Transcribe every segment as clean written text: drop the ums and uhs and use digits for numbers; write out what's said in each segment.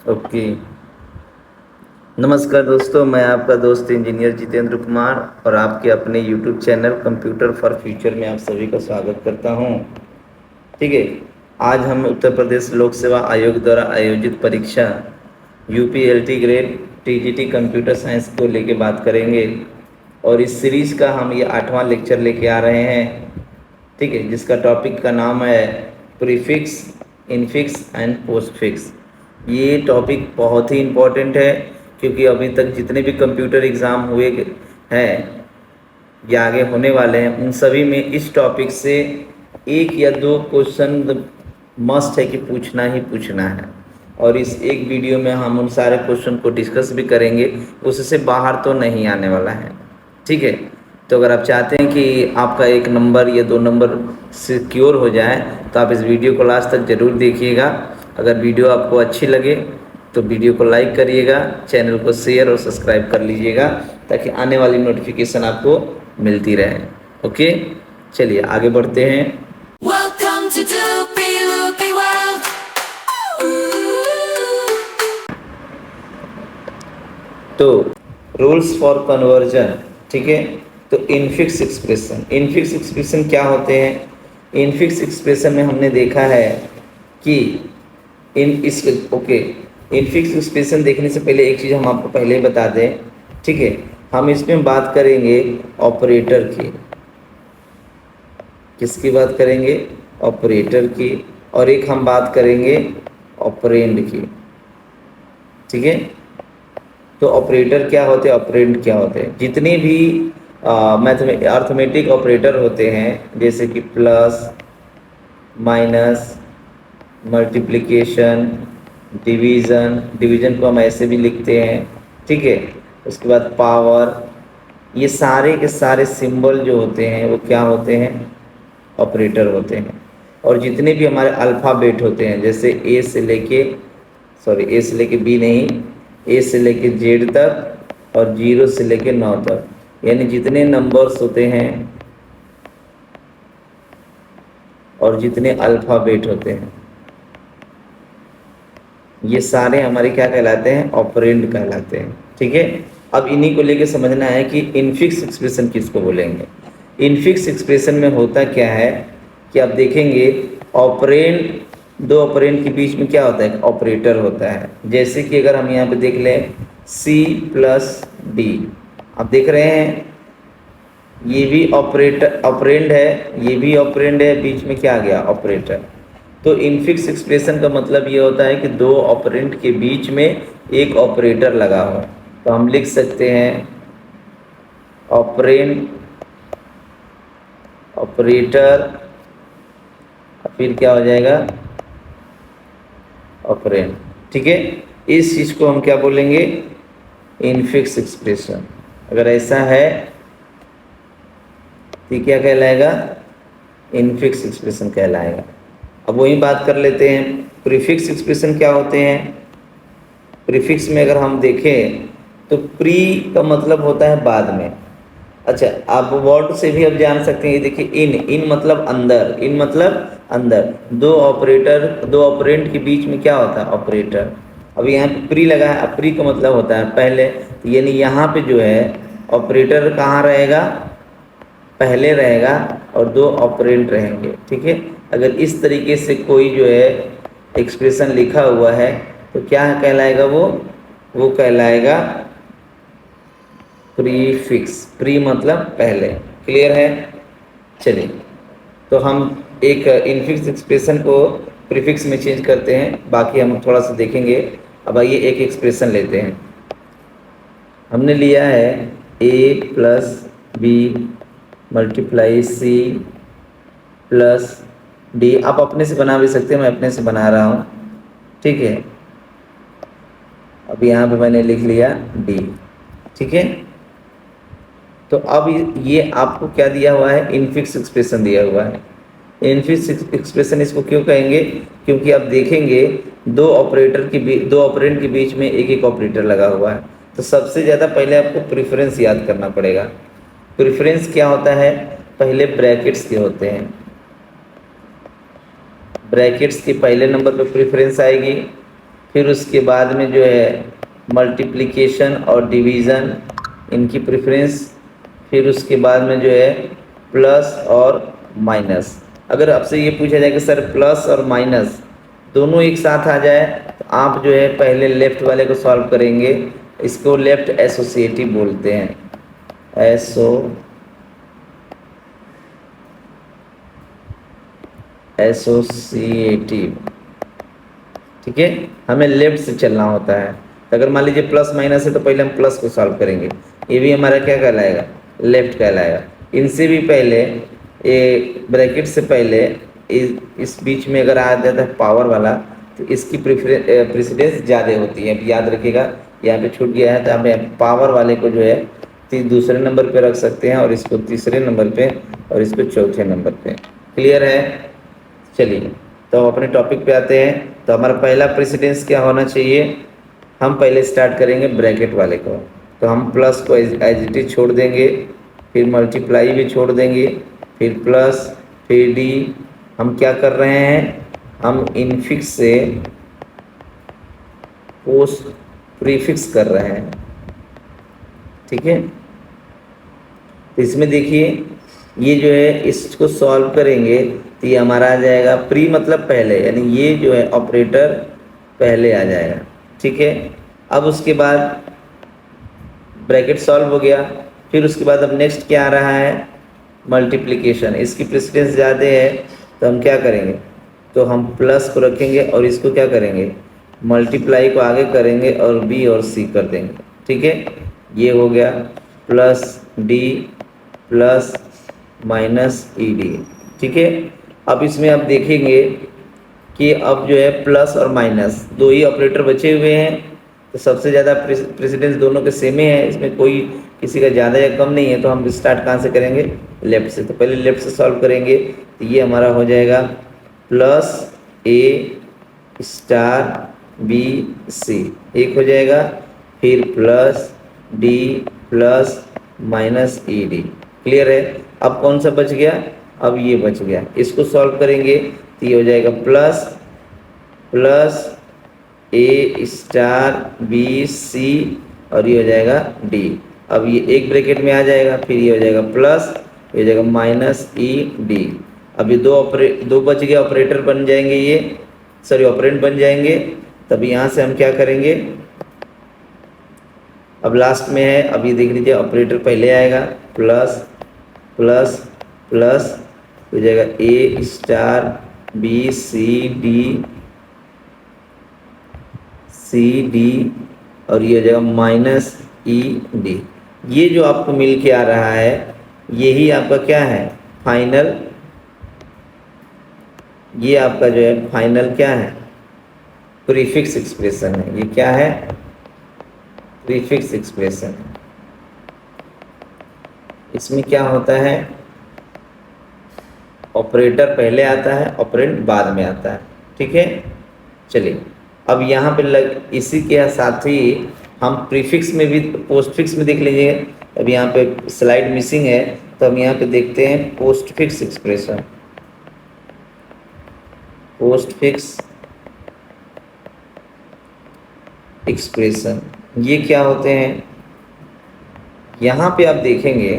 Okay. नमस्कार दोस्तों, मैं आपका दोस्त इंजीनियर जितेंद्र कुमार और आपके अपने YouTube channel computer for future में आप सभी का स्वागत करता हूं। ठीक है। आज हम उत्तर प्रदेश लोक सेवा आयोग द्वारा आयोजित परीक्षा यूपीएलटी ग्रेड टीजीटी कंप्यूटर साइंस को लेके बात करेंगे और इस सीरीज का हम ये 8वां लेक्चर लेके आ रहे हैं। ठीक है, जिसका टॉपिक का नाम है प्रीफिक्स, इनफिक्स एंड पोस्टफिक्स। ये टॉपिक बहुत ही इम्पोर्टेंट है क्योंकि अभी तक जितने भी कंप्यूटर एग्ज़ाम हुए हैं या आगे होने वाले हैं उन सभी में इस टॉपिक से एक या दो क्वेश्चन मस्ट है कि पूछना ही पूछना है। और इस एक वीडियो में हम उन सारे क्वेश्चन को डिस्कस भी करेंगे, उससे बाहर तो नहीं आने वाला है। ठीक है। तो अगर आप चाहते हैं कि आपका एक नंबर या दो नंबर सिक्योर हो जाए तो आप इस वीडियो को लास्ट तक ज़रूर देखिएगा। अगर वीडियो आपको अच्छी लगे तो वीडियो को लाइक करिएगा, चैनल को शेयर और सब्सक्राइब कर लीजिएगा ताकि आने वाली नोटिफिकेशन आपको मिलती रहे। ओके, चलिए आगे बढ़ते हैं। Welcome to Doopy Loopy World. तो रूल्स फॉर कन्वर्जन। ठीक है। तो इनफिक्स एक्सप्रेशन क्या होते हैं? इनफिक्स एक्सप्रेशन में हमने देखा है कि इनफिक्स एक्सप्रेशन देखने से पहले एक चीज़ हम आपको पहले ही बता दें। ठीक है। हम इसमें बात करेंगे ऑपरेटर की। किसकी बात करेंगे? ऑपरेटर की। और एक हम बात करेंगे ऑपरेंड की। ठीक है। तो ऑपरेटर क्या होते हैं, ऑपरेंड क्या होते हैं? जितने भी अर्थमेटिक ऑपरेटर होते हैं जैसे कि प्लस, माइनस, मल्टीप्लिकेशन, डिवीज़न को हम ऐसे भी लिखते हैं। ठीक है। उसके बाद पावर, ये सारे के सारे सिंबल जो होते हैं वो क्या होते हैं? ऑपरेटर होते हैं। और जितने भी हमारे अल्फ़ाबेट होते हैं जैसे ए से लेके बी नहीं, ए से लेके जेड तक और 0 से लेके 9 तक, यानी जितने नंबर्स होते हैं और जितने अल्फ़ाबेट होते हैं ये सारे हमारे क्या कहलाते हैं? ऑपरेंड कहलाते हैं। ठीक है। अब इन्हीं को लेके समझना है कि इनफिक्स एक्सप्रेशन किसको बोलेंगे। इनफिक्स एक्सप्रेशन में होता क्या है कि आप देखेंगे दो ऑपरेंड के बीच में क्या होता है? ऑपरेटर होता है। जैसे कि अगर हम यहाँ पे देख लें C+D, आप देख रहे हैं ये भी ऑपरेंड है, ये भी ऑपरेंड है, बीच में क्या आ गया? ऑपरेटर। तो इनफिक्स एक्सप्रेशन का मतलब ये होता है कि दो ऑपरेंड के बीच में एक ऑपरेटर लगा हो। तो हम लिख सकते हैं ऑपरेटर, फिर क्या हो जाएगा? ऑपरेंड। ठीक है। इस चीज़ को हम क्या बोलेंगे? Infix expression. अगर ऐसा है तो क्या कहलाएगा? इनफिक्स एक्सप्रेशन कहलाएगा। अब वही बात कर लेते हैं, प्रीफिक्स एक्सप्रेशन क्या होते हैं। प्रीफिक्स में अगर हम देखें तो प्री का मतलब होता है बाद में। अच्छा, आप वर्ड से भी अब जान सकते हैं। ये देखिए इन मतलब अंदर दो ऑपरेंड के बीच में क्या होता है? ऑपरेटर। अब यहाँ पे प्री लगा है, अब प्री का मतलब होता है पहले, तो यानी यहाँ पे जो है ऑपरेटर कहाँ रहेगा? पहले रहेगा और दो ऑपरेंड रहेंगे। ठीक है। अगर इस तरीके से कोई जो है एक्सप्रेशन लिखा हुआ है तो क्या कहलाएगा? वो कहलाएगा प्रीफिक्स। प्री मतलब पहले। क्लियर है? चलिए, तो हम एक इनफिक्स एक्सप्रेशन को प्रीफिक्स में चेंज करते हैं, बाकी हम थोड़ा सा देखेंगे। अब आइए एक एक्सप्रेशन लेते हैं। हमने लिया है A+B × C + D। आप अपने से बना भी सकते हैं, मैं अपने से बना रहा हूँ। ठीक है। अब यहाँ पे मैंने लिख लिया D। ठीक है। तो अब ये आपको क्या दिया हुआ है? इनफिक्स एक्सप्रेशन दिया हुआ है। इनफिक्स एक्सप्रेशन इसको क्यों कहेंगे? क्योंकि आप देखेंगे दो ऑपरेंड के बीच में एक एक ऑपरेटर लगा हुआ है। तो सबसे ज़्यादा पहले आपको प्रेफरेंस याद करना पड़ेगा। प्रेफरेंस क्या होता है? पहले ब्रैकेट्स के होते हैं। ब्रैकेट्स के पहले नंबर पर प्रेफरेंस आएगी, फिर उसके बाद में जो है मल्टीप्लिकेशन और डिवीज़न, इनकी प्रेफरेंस। फिर उसके बाद में जो है प्लस और माइनस। अगर आपसे ये पूछा जाए कि सर प्लस और माइनस दोनों एक साथ आ जाए तो आप जो है पहले लेफ़्ट वाले को सॉल्व करेंगे। इसको लेफ़्ट एसोसिएटिव बोलते हैं, एसोसिएटिव। ठीक है, हमें लेफ्ट से चलना होता है। तो अगर मान लीजिए प्लस माइनस है तो पहले हम प्लस को सॉल्व करेंगे, ये भी हमारा क्या कहलाएगा, लेफ्ट कहलाएगा। इनसे भी पहले, ये ब्रैकेट से पहले इस बीच में अगर आ जाता है पावर वाला तो इसकी प्रेसिडेंस ज़्यादा होती है। अब याद रखिएगा, यहाँ पे छूट गया है तो हमें पावर वाले को जो है दूसरे नंबर पे रख सकते हैं, और इसको तीसरे नंबर पे, और इसको चौथे नंबर पे। क्लियर है? चलिए तो अपने टॉपिक पे आते हैं। तो हमारा पहला प्रेसिडेंस क्या होना चाहिए, हम पहले स्टार्ट करेंगे ब्रैकेट वाले को। तो हम प्लस को एज इट इज छोड़ देंगे, फिर मल्टीप्लाई भी छोड़ देंगे, फिर प्लस, फिर डी। हम क्या कर रहे हैं, हम इनफिक्स से पोस्ट प्रीफिक्स कर रहे हैं। ठीक है, तो इसमें देखिए ये जो है इसको सॉल्व करेंगे तो ये हमारा आ जाएगा प्री मतलब पहले, यानी ये जो है ऑपरेटर पहले आ जाएगा। ठीक है, अब उसके बाद ब्रैकेट सॉल्व हो गया। फिर उसके बाद अब नेक्स्ट क्या आ रहा है, मल्टीप्लिकेशन। इसकी प्रेसिडेंस ज़्यादा है तो हम क्या करेंगे, तो हम प्लस को रखेंगे और इसको क्या करेंगे, मल्टीप्लाई को आगे करेंगे और बी और सी कर देंगे। ठीक है, ये हो गया plus D plus minus E D. ठीक है, अब इसमें आप देखेंगे कि अब जो है प्लस और माइनस दो ही ऑपरेटर बचे हुए हैं, तो सबसे ज़्यादा प्रेसिडेंस दोनों के सेम ही है, इसमें कोई किसी का ज़्यादा या कम नहीं है। तो हम स्टार्ट कहाँ से करेंगे, लेफ़्ट से। तो पहले लेफ़्ट से सॉल्व करेंगे तो ये हमारा हो जाएगा प्लस ए स्टार बी सी, एक हो जाएगा, फिर plus D plus minus E D. Clear है? अब कौन सा बच गया, अब ये बच गया। इसको सॉल्व करेंगे तो ये हो जाएगा प्लस प्लस ए स्टार बी सी, और ये हो जाएगा डी। अब ये एक ब्रैकेट में आ जाएगा, फिर ये हो जाएगा प्लस, ये हो जाएगा माइनस ई डी। अब ये दो बच गया, ऑपरेटर बन जाएंगे, ये सॉरी ऑपरेंड बन जाएंगे। तब यहाँ से हम क्या करेंगे, अब लास्ट में है, अब ये देख लीजिए ऑपरेटर पहले आएगा, प्लस प्लस प्लस हो जाएगा ए स्टार बी सी डी, और ये हो जाएगा माइनस ई डी। ये जो आपको मिल के आ रहा है यही आपका क्या है, फाइनल। ये आपका जो है फाइनल क्या है, प्रीफिक्स एक्सप्रेशन है। ये क्या है, प्रीफिक्स एक्सप्रेशन। इसमें क्या होता है, ऑपरेटर पहले आता है, ऑपरेंड बाद में आता है। ठीक है, चलिए अब यहाँ पे इसी के साथ ही हम प्रीफिक्स में भी पोस्टफिक्स में देख लीजिए। अब यहाँ पे स्लाइड मिसिंग है तो हम यहाँ पे देखते हैं पोस्टफिक्स एक्सप्रेशन। पोस्टफिक्स एक्सप्रेशन ये क्या होते हैं, यहाँ पे आप देखेंगे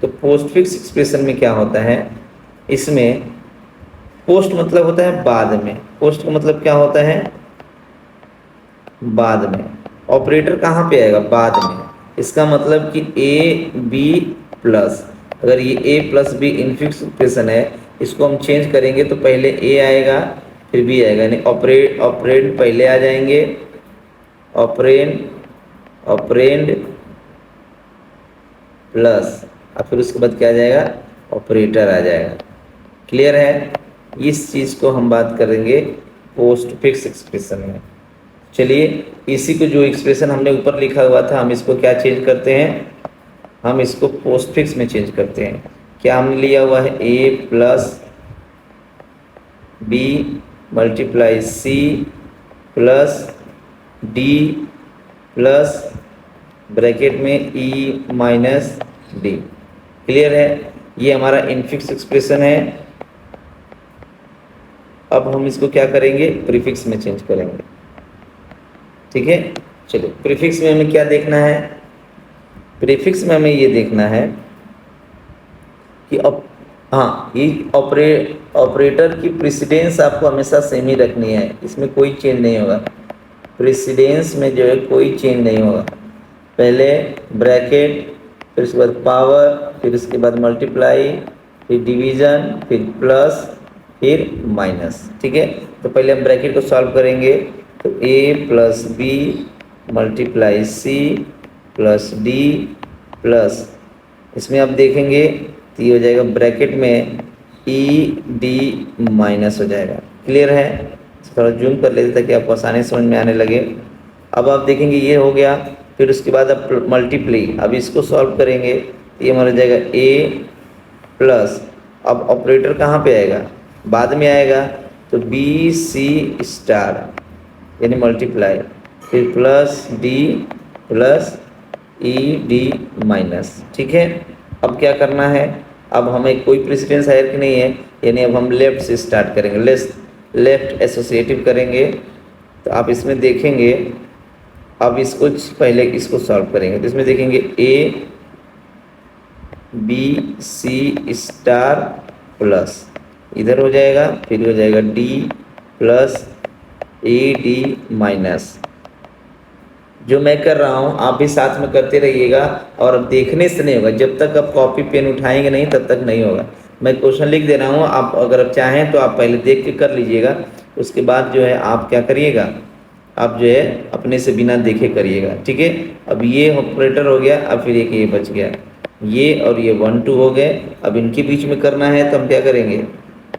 तो पोस्टफिक्स एक्सप्रेशन में क्या होता है, इसमें पोस्ट मतलब होता है बाद में। पोस्ट का मतलब क्या होता है, बाद में। ऑपरेटर कहाँ पे आएगा, बाद में। इसका मतलब कि ए बी प्लस, अगर ये ए प्लस बी इनफिक्स एक्सप्रेशन है, इसको हम चेंज करेंगे तो पहले ए आएगा फिर बी आएगा, यानी ऑपरेंड पहले आ जाएंगे, ऑपरेंड प्लस, और फिर उसके बाद क्या आ जाएगा, ऑपरेटर आ जाएगा। क्लियर है? इस चीज़ को हम बात करेंगे पोस्टफिक्स एक्सप्रेशन में। चलिए इसी को जो एक्सप्रेशन हमने ऊपर लिखा हुआ था हम इसको क्या चेंज करते हैं, हम इसको पोस्टफिक्स में चेंज करते हैं। क्या हमने लिया हुआ है, A plus B multiply C plus D plus bracket में ई माइनस डी। क्लियर है? ये हमारा इनफिक्स एक्सप्रेशन है। अब हम इसको क्या करेंगे, प्रीफिक्स में चेंज करेंगे। ठीक है। चलो प्रीफिक्स में हमें क्या देखना है, प्रीफिक्स में हमें ये देखना है कि हाँ ये ऑपरेटर की प्रेसिडेंस आपको हमेशा सेम ही रखनी है, इसमें कोई चेंज नहीं होगा। प्रेसिडेंस में जो है कोई चेंज नहीं होगा। पहले ब्रैकेट, फिर उसके बाद पावर, फिर उसके बाद मल्टीप्लाई, फिर डिवीजन, फिर प्लस, फिर माइनस। ठीक है, तो पहले हम ब्रैकेट को सॉल्व करेंगे। तो a plus B multiply C plus D plus, इसमें आप देखेंगे तो ये हो जाएगा ब्रैकेट में ई डी माइनस हो जाएगा। क्लियर है, थोड़ा जूम कर लेते ताकि आपको आसानी समझ में आने लगे। अब आप देखेंगे ये हो गया, फिर उसके बाद आप मल्टीप्लाई, अब इसको सॉल्व करेंगे तो ये हमारा हो जाएगा a प्लस, अब ऑपरेटर कहाँ पे आएगा, बाद में आएगा, तो बी सी स्टार यानी मल्टीप्लाई, फिर plus D plus E D minus. ठीक है, अब क्या करना है, अब हमें कोई प्रेसिडेंस हायर की नहीं है, यानी अब हम लेफ्ट से स्टार्ट करेंगे, लेफ्ट एसोसिएटिव करेंगे। तो आप इसमें देखेंगे, अब इसको पहले इसको सॉल्व करेंगे तो इसमें देखेंगे A B C star plus, इधर हो जाएगा, फिर हो जाएगा D plus A D minus. जो मैं कर रहा हूँ आप भी साथ में करते रहिएगा, और अब देखने से नहीं होगा, जब तक आप कॉपी पेन उठाएंगे नहीं तब तक नहीं होगा। मैं क्वेश्चन लिख दे रहा हूँ, आप अगर आप चाहें तो आप पहले देख के कर लीजिएगा, उसके बाद जो है आप क्या करिएगा, आप जो है अपने से बिना देखे करिएगा। ठीक है, अब ये ऑपरेटर हो गया, अब फिर एक ये बच गया, ये और ये 1 2 हो गए। अब इनके बीच में करना है तो हम क्या करेंगे,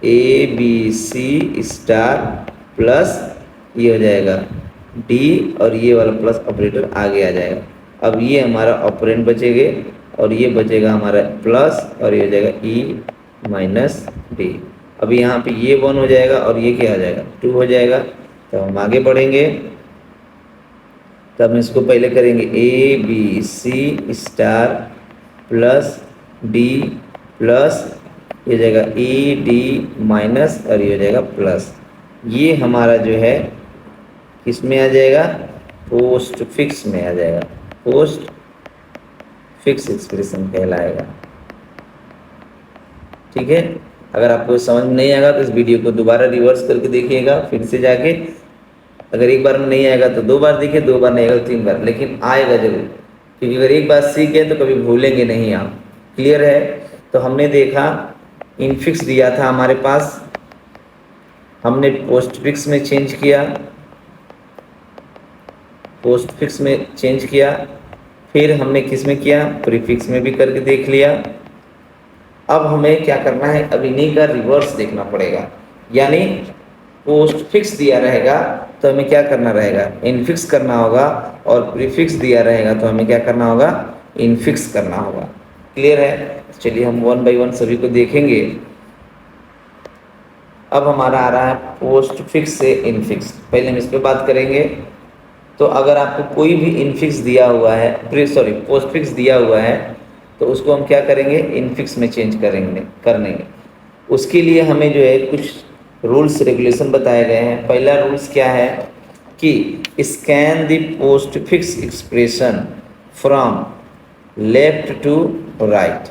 A B C star plus ये हो जाएगा डी, और ये वाला प्लस ऑपरेटर आगे आ जाएगा। अब ये हमारा ऑपरेंड बचेंगे, और ये बचेगा हमारा प्लस, और ये हो जाएगा ई माइनस डी। अब यहाँ पे ये 1 हो जाएगा, और ये क्या हो जाएगा 2 हो जाएगा। तो हम आगे बढ़ेंगे, तब हम इसको पहले करेंगे A B C star plus D plus, ये हो जाएगा ई डी माइनस, और ये हो जाएगा प्लस। ये हमारा जो है किसमें आ जाएगा, पोस्ट फिक्स में आ जाएगा, पोस्ट फिक्स एक्सप्रेशन कहलाएगा। ठीक है, अगर आपको समझ में नहीं आएगा तो इस वीडियो को दोबारा रिवर्स करके देखिएगा फिर से जाके, अगर एक बार में नहीं आएगा तो 2 बार देखिए, 2 बार नहीं आएगा तो 3 बार, लेकिन आएगा जरूर, क्योंकि अगर एक बार सीख गए तो कभी भूलेंगे नहीं आप। क्लियर है, तो हमने देखा इनफिक्स दिया था हमारे पास, हमने पोस्ट फिक्स में चेंज किया, पोस्ट फिक्स में चेंज किया, फिर हमने किस में किया, प्रीफिक्स में भी करके देख लिया। अब हमें क्या करना है, अब इन्हीं का रिवर्स देखना पड़ेगा, यानी पोस्ट फिक्स दिया रहेगा तो हमें क्या करना रहेगा, इनफिक्स करना होगा, और प्रीफिक्स दिया रहेगा तो हमें क्या करना होगा, इनफिक्स करना होगा। क्लियर है, चलिए हम 1 बाय 1 सभी को देखेंगे। अब हमारा आ रहा है पोस्ट फिक्स से इनफिक्स, पहले हम इस पर बात करेंगे। तो अगर आपको कोई भी इनफिक्स दिया हुआ है, पोस्ट फिक्स दिया हुआ है, तो उसको हम क्या करेंगे, इनफिक्स में चेंज करेंगे। उसके लिए हमें जो है कुछ रूल्स रेगुलेशन बताए गए हैं। पहला रूल्स क्या है कि scan the postfix expression from left to right.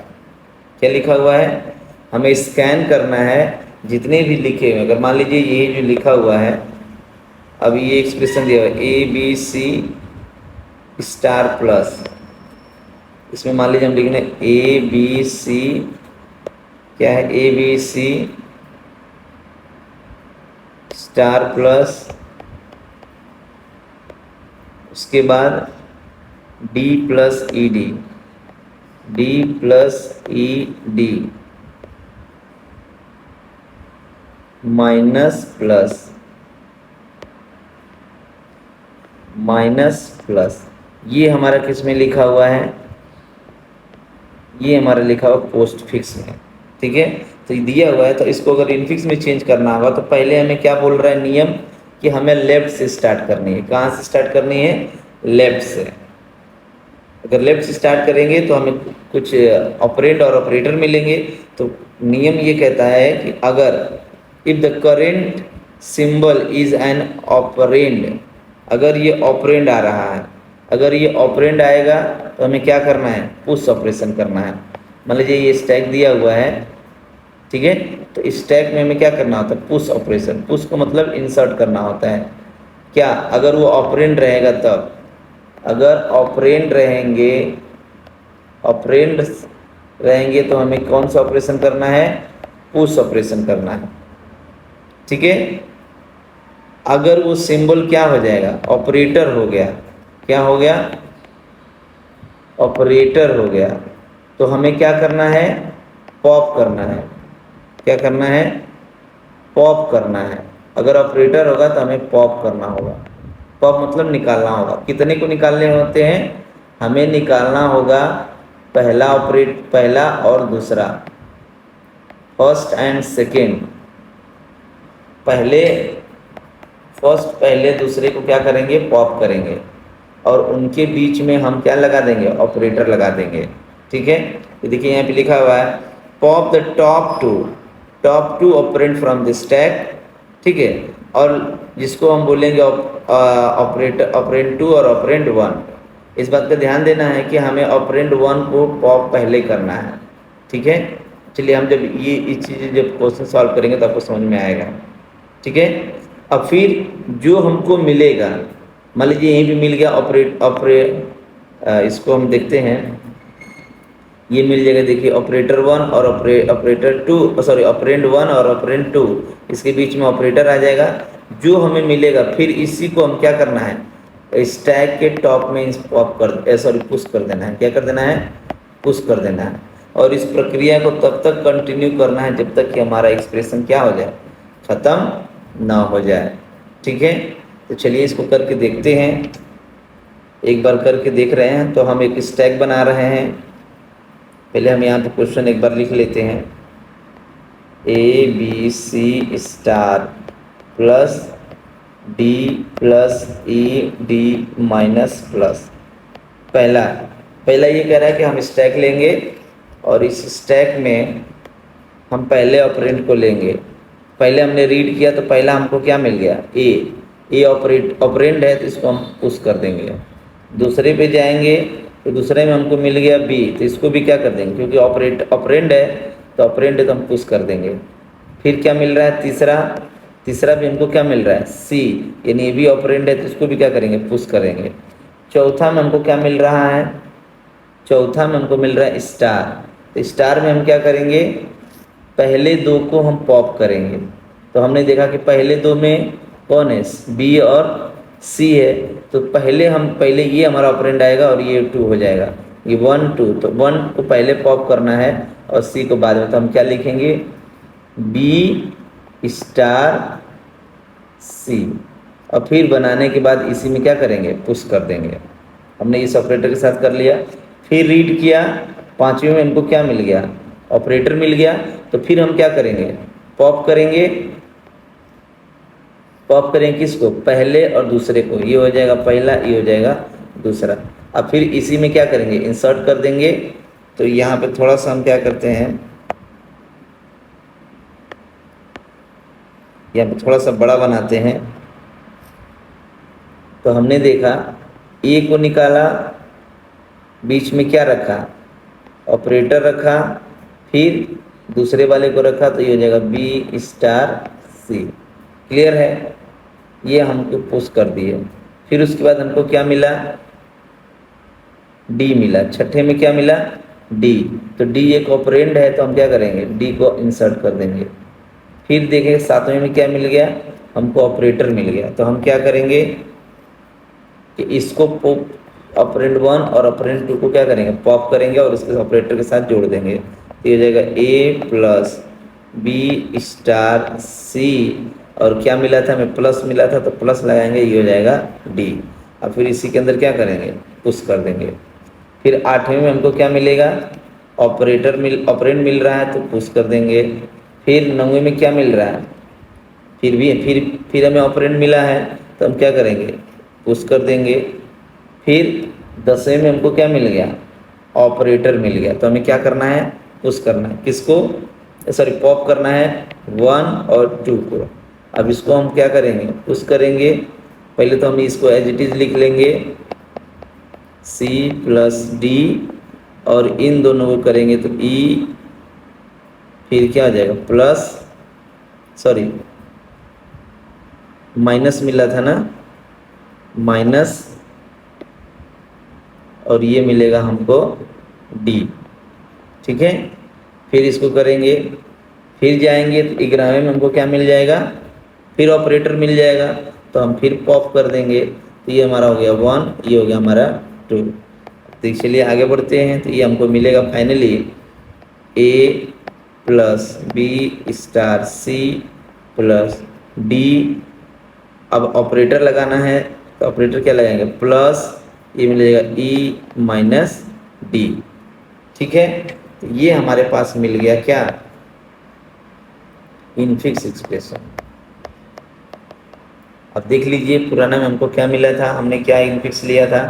क्या लिखा हुआ है, हमें स्कैन करना है जितने भी लिखे हुए, अगर मान लीजिए ये जो लिखा हुआ है, अब ये एक्सप्रेशन दिया हुआ है A B C star plus, इसमें मान लीजिए हम लिखने ए बी सी, क्या है A B C star plus, उसके बाद D plus E D, D plus E D minus plus, minus plus, ये हमारा किस में लिखा हुआ है, ये हमारा लिखा हुआ पोस्ट फिक्स में। ठीक है, तो ये दिया हुआ है, तो इसको अगर इनफिक्स में चेंज करना होगा तो पहले हमें क्या बोल रहा है नियम, कि हमें लेफ्ट से स्टार्ट करनी है। कहाँ से स्टार्ट करनी है, लेफ्ट से। अगर लेफ्ट से स्टार्ट करेंगे तो हमें कुछ ऑपरेंड और ऑपरेटर मिलेंगे। तो नियम ये कहता है कि अगर if the current symbol is an operand, अगर ये ऑपरेंड आ रहा है, अगर ये ऑपरेंड आएगा तो हमें क्या करना है, पुश ऑपरेशन करना है। मान लीजिए ये स्टैक दिया हुआ है, ठीक है, तो स्टैक में हमें क्या करना होता है, पुश ऑपरेशन। पुश को मतलब इंसर्ट करना होता है। क्या, अगर वो ऑपरेंड रहेगा तब, अगर ऑपरेंड रहेंगे, ऑपरेंड रहेंगे तो हमें कौन सा ऑपरेशन करना है, पुश ऑपरेशन करना है, ठीक है। अगर वो सिंबल क्या हो जाएगा, ऑपरेटर हो गया, क्या हो गया, ऑपरेटर हो गया, तो हमें क्या करना है, पॉप करना है। क्या करना है, पॉप करना है। अगर ऑपरेटर होगा तो हमें पॉप करना होगा। पॉप मतलब निकालना होगा। कितने को निकालने होते हैं, हमें निकालना होगा पहला और दूसरा, फर्स्ट एंड सेकेंड। पहले दूसरे को क्या करेंगे, पॉप करेंगे, और उनके बीच में हम क्या लगा देंगे, ऑपरेटर लगा देंगे, ठीक है। तो देखिए यहाँ पे लिखा हुआ है pop the top two operand from the stack, ठीक है। और जिसको हम बोलेंगे ऑपरेंड 2 और ऑपरेंड 1। इस बात का ध्यान देना है कि हमें ऑपरेंड 1 को पॉप पहले करना है, ठीक है। चलिए हम जब ये चीज़ें जब क्वेश्चन सॉल्व करेंगे तो आपको समझ में आएगा, ठीक है। अब फिर जो हमको मिलेगा, मान लीजिए यहीं पे मिल गया इसको हम देखते हैं, ये मिल जाएगा। देखिए ऑपरेटर 1 और ऑपरेटर 2, सॉरी ऑपरेंड 1 और ऑपरेंड 2, इसके बीच में ऑपरेटर आ जाएगा। जो हमें मिलेगा फिर इसी को हम क्या करना है, स्टैक के टॉप में पॉप कर, सॉरी पुश कर देना है। क्या कर देना है, पुश कर देना है। और इस प्रक्रिया को तब तक कंटिन्यू करना है जब तक कि हमारा एक्सप्रेशन क्या हो जाए, ख़त्म ना हो जाए, ठीक है। तो चलिए इसको करके देखते हैं। एक बार करके देख रहे हैं तो हम एक स्टैक बना रहे हैं। पहले हम यहाँ पे क्वेश्चन एक बार लिख लेते हैं, ABC star plus D plus ED minus plus. पहला ये कह रहा है कि हम स्टैक लेंगे और इस स्टैक में हम पहले ऑपरेंड को लेंगे। पहले हमने रीड किया तो पहला हमको क्या मिल गया, ए ऑपरेंड है तो इसको हम पुश कर देंगे। दूसरे पे जाएंगे तो दूसरे में हमको मिल गया बी, तो इसको भी क्या कर देंगे, क्योंकि ऑपरेंड है तो ऑपरेंड है तो हम पुश कर देंगे। फिर क्या मिल रहा है, तीसरा भी हमको क्या मिल रहा है, सी, यानी ये भी ऑपरेंड है तो इसको भी क्या करेंगे, पुश करेंगे। चौथा में हमको क्या मिल रहा है, चौथा में हमको मिल रहा है स्टार। तो स्टार में हम क्या करेंगे, पहले दो को हम पॉप करेंगे। तो हमने देखा कि पहले दो में कौन है, बी और सी है। तो पहले ये हमारा ऑपरेंड आएगा और ये 2 हो जाएगा, ये 1 2। तो 1 को पहले पॉप करना है और सी को बाद में। तो हम क्या लिखेंगे, बी स्टार सी, और फिर बनाने के बाद इसी में क्या करेंगे, पुश कर देंगे। हमने इस ऑपरेटर के साथ कर लिया। फिर रीड किया, पांचवें में हमको क्या मिल गया, ऑपरेटर मिल गया। तो फिर हम क्या करेंगे, पॉप करेंगे किसको, पहले और दूसरे को। ये हो जाएगा पहला, ये हो जाएगा दूसरा। अब फिर इसी में क्या करेंगे, इंसर्ट कर देंगे। तो यहाँ पे थोड़ा सा हम क्या करते हैं, यहाँ पे थोड़ा सा बड़ा बनाते हैं। तो हमने देखा ए को निकाला, बीच में क्या रखा, ऑपरेटर रखा, फिर दूसरे वाले को रखा, तो ये हो जाएगा बी स्टार सी। क्लियर है, ये हमको पुश कर दिए। फिर उसके बाद हमको क्या मिला, डी मिला। छठे में क्या मिला, डी। तो डी एक ऑपरेंड है तो हम क्या करेंगे, डी को इंसर्ट कर देंगे। फिर देखें सातवें में क्या मिल गया, हमको ऑपरेटर मिल गया। तो हम क्या करेंगे कि इसको ऑपरेंड 1 और ऑपरेंड 2 को क्या करेंगे, पॉप करेंगे और उसके ऑपरेटर के साथ जोड़ देंगे। तो ये हो जाएगा ए प्लस बी स्टार सी, और क्या मिला था हमें, प्लस मिला था तो प्लस लगाएंगे, ये हो जाएगा डी। और फिर इसी के अंदर क्या करेंगे, पुश कर देंगे। फिर आठवें में हमको क्या मिलेगा, ऑपरेंड मिल रहा है तो पुश कर देंगे। फिर नौवें में क्या मिल रहा है, फिर हमें ऑपरेंड मिला है तो हम क्या करेंगे, पुश कर देंगे। फिर 10वें में हमको क्या मिल गया, ऑपरेटर मिल गया। तो हमें क्या करना है, पुश करना है, किसको, सॉरी पॉप करना है 1 और 2 को। अब इसको हम क्या करेंगे, पुश करेंगे। पहले तो हम इसको एज इट इज लिख लेंगे C प्लस डी, और इन दोनों को करेंगे तो E, फिर क्या आ जाएगा प्लस, सॉरी माइनस मिला था ना, माइनस, और ये मिलेगा हमको D। ठीक है, फिर इसको करेंगे, फिर जाएंगे तो 11वें में हमको क्या मिल जाएगा, फिर ऑपरेटर मिल जाएगा, तो हम फिर पॉप कर देंगे, तो ये हमारा हो गया 1, ये हो गया हमारा 2। तो चलिए आगे बढ़ते हैं, तो ये हमको मिलेगा finally A plus B star C plus D। अब ऑपरेटर लगाना है, तो ऑपरेटर क्या लगाएंगे, प्लस, ये मिलेगा E माइनस D। ठीक है, तो ये हमारे पास मिल गया क्या, इनफिक्स एक्सप्रेशन। अब देख लीजिए पुराना में हमको क्या मिला था, हमने क्या इनफिक्स लिया था,